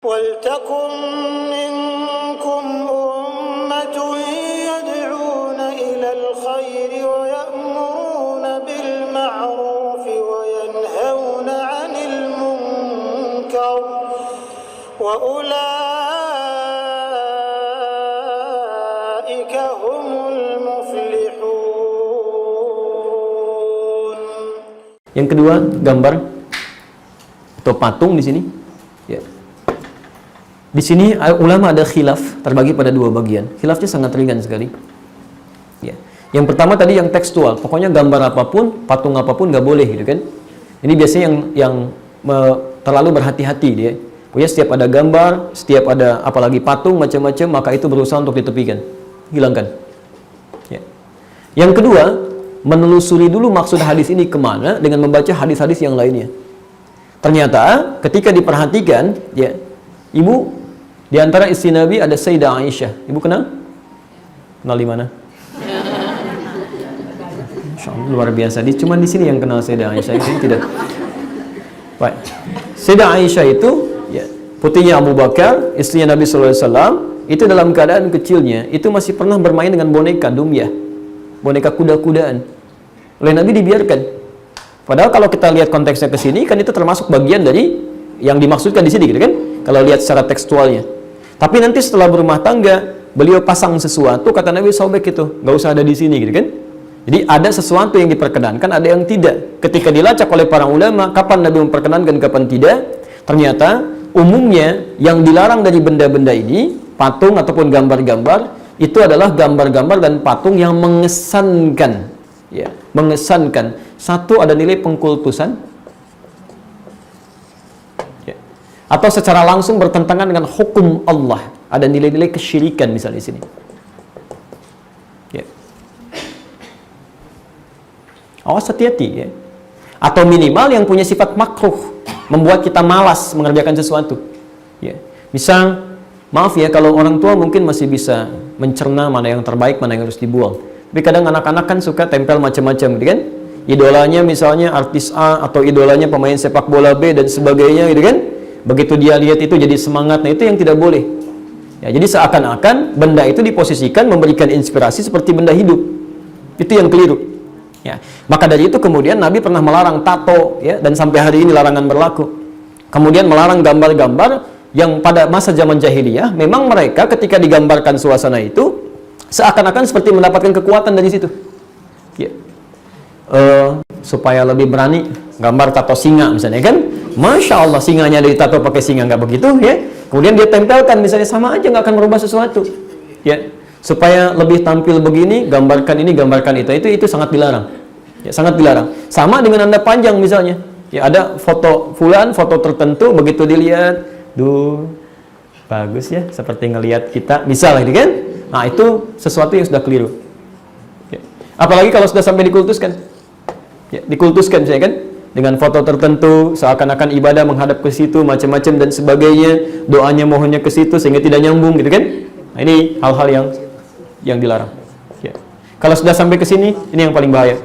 وَلْتَكُنْ مِنْكُمْ أُمَّةٌ يَدْعُونَ إِلَى الْخَيْرِ وَيَأْمُرُونَ بِالْمَعْرُوفِ وَيَنْهَوْنَ عَنِ الْمُنْكَرِ وَأُولَئِكَ هُمُ الْمُفْلِحُونَ. Yang kedua, gambar atau patung di sini. Ya. Di sini ulama ada khilaf, terbagi pada dua bagian. Khilafnya sangat ringan sekali. Ya. Yang pertama tadi yang tekstual, pokoknya gambar apapun, patung apapun nggak boleh, gitu kan? Ini biasanya yang terlalu berhati-hati dia. Pokoknya setiap ada gambar, setiap ada apalagi patung macam-macam, maka itu berusaha untuk ditepikan, hilangkan. Ya. Yang kedua, menelusuri dulu maksud hadis ini kemana dengan membaca hadis-hadis yang lainnya. Ternyata ketika diperhatikan, ya, ibu di antara istri Nabi ada Sayyidah Aisyah. Ibu kenal? Kenal di mana? Luar biasa. Cuma di sini yang kenal Sayyidah Aisyah, ini tidak. Baik. Sayyidah Aisyah itu, ya, putrinya Abu Bakar, istrinya Nabi SAW, itu dalam keadaan kecilnya itu masih pernah bermain dengan boneka dumyah, boneka kuda-kudaan. Oleh Nabi dibiarkan. Padahal kalau kita lihat konteksnya ke sini, kan itu termasuk bagian dari yang dimaksudkan di sini, gitu kan? Kalau lihat secara tekstualnya. Tapi nanti setelah berumah tangga, beliau pasang sesuatu, kata Nabi, sobek itu, nggak usah ada di sini, gitu kan? Jadi ada sesuatu yang diperkenankan, ada yang tidak. Ketika dilacak oleh para ulama, kapan Nabi memperkenankan, kapan tidak? Ternyata umumnya yang dilarang dari benda-benda ini, patung ataupun gambar-gambar, itu adalah gambar-gambar dan patung yang mengesankan, ya, mengesankan. Satu, ada nilai pengkultusan, ya, atau secara langsung bertentangan dengan hukum Allah, ada nilai-nilai kesyirikan misalnya di sini. Ya. Awas, hati-hati, ya. Atau minimal yang punya sifat makruh, membuat kita malas mengerjakan sesuatu. Ya. Misal, maaf ya, kalau orang tua mungkin masih bisa mencerna mana yang terbaik, mana yang harus dibuang. Tapi kadang anak-anak kan suka tempel macam-macam, gitu kan? Idolanya misalnya artis A atau idolanya pemain sepak bola B dan sebagainya, gitu kan? Begitu dia lihat itu jadi semangat. Nah, itu yang tidak boleh. Ya, jadi seakan-akan benda itu diposisikan memberikan inspirasi seperti benda hidup. Itu yang keliru. Ya. Maka dari itu kemudian Nabi pernah melarang tato, ya, dan sampai hari ini larangan berlaku. Kemudian melarang gambar-gambar yang pada masa zaman jahiliyah memang mereka ketika digambarkan suasana itu seakan-akan seperti mendapatkan kekuatan dari situ. Ya. Supaya lebih berani, gambar tato singa misalnya, kan? Masya Allah, singanya ditato pakai singa, nggak begitu, ya? Kemudian dia tempelkan misalnya, sama aja nggak akan merubah sesuatu, ya. Supaya lebih tampil begini, gambarkan ini, gambarkan itu sangat dilarang, ya, sangat dilarang. Sama dengan anda panjang misalnya, ya, ada foto fulan, foto tertentu, begitu dilihat, bagus ya, seperti ngelihat kita, misalnya, kan? Nah, itu sesuatu yang sudah keliru, ya. Apalagi kalau sudah sampai dikultuskan. Ya, dikultuskan saya kan dengan foto tertentu, seakan-akan ibadah menghadap ke situ, macam-macam dan sebagainya, doanya mohonnya ke situ sehingga tidak nyambung, gitu kan? Nah, ini hal-hal yang dilarang. Ya. Kalau sudah sampai ke sini, ini yang paling bahaya.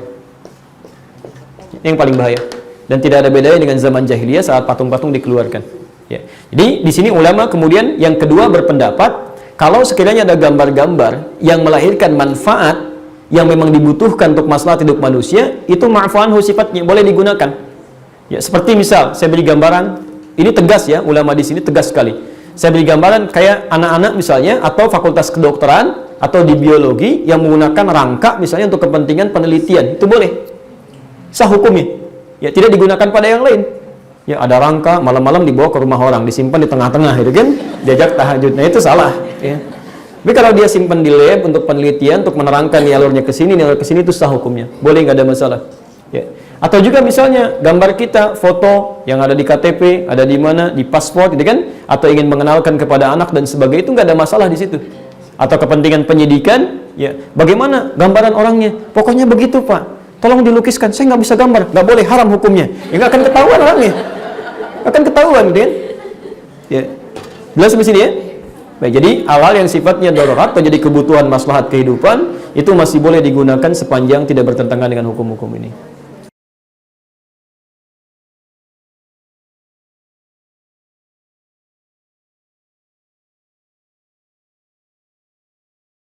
Ini yang paling bahaya. Dan tidak ada bedanya dengan zaman jahiliyah saat patung-patung dikeluarkan. Ya. Jadi di sini ulama kemudian yang kedua berpendapat, kalau sekiranya ada gambar-gambar yang melahirkan manfaat yang memang dibutuhkan untuk maslahat hidup manusia, itu ma'fu'anhu sifatnya, boleh digunakan. Ya, seperti misal saya beri gambaran, ini tegas ya, ulama di sini tegas sekali. Saya beri gambaran kayak anak-anak misalnya, atau fakultas kedokteran atau di biologi yang menggunakan rangka misalnya untuk kepentingan penelitian, itu boleh. Sah hukumnya. Ya, tidak digunakan pada yang lain. Ya, ada rangka malam-malam dibawa ke rumah orang, disimpan di tengah-tengah, gitu kan? Diajak tahajud. Nah, itu salah, ya. Tapi kalau dia simpan di lab untuk penelitian, untuk menerangkan nih alurnya ke sini, alur ke sini, itu sah hukumnya. Boleh, nggak ada masalah. Ya. Atau juga misalnya gambar kita, foto yang ada di KTP, ada di mana, di paspor, gitu kan? Atau ingin mengenalkan kepada anak dan sebagainya, itu nggak ada masalah di situ. Atau kepentingan penyidikan, ya. Bagaimana gambaran orangnya? Pokoknya begitu, Pak. Tolong dilukiskan. Saya nggak bisa gambar, nggak boleh, haram hukumnya. Ya, nggak akan ketahuan orangnya. Akan ketahuan, gitu kan? Ya. Jelas sampai sini ya? Baik, jadi hal-hal yang sifatnya darurat atau jadi kebutuhan maslahat kehidupan itu masih boleh digunakan sepanjang tidak bertentangan dengan hukum-hukum ini.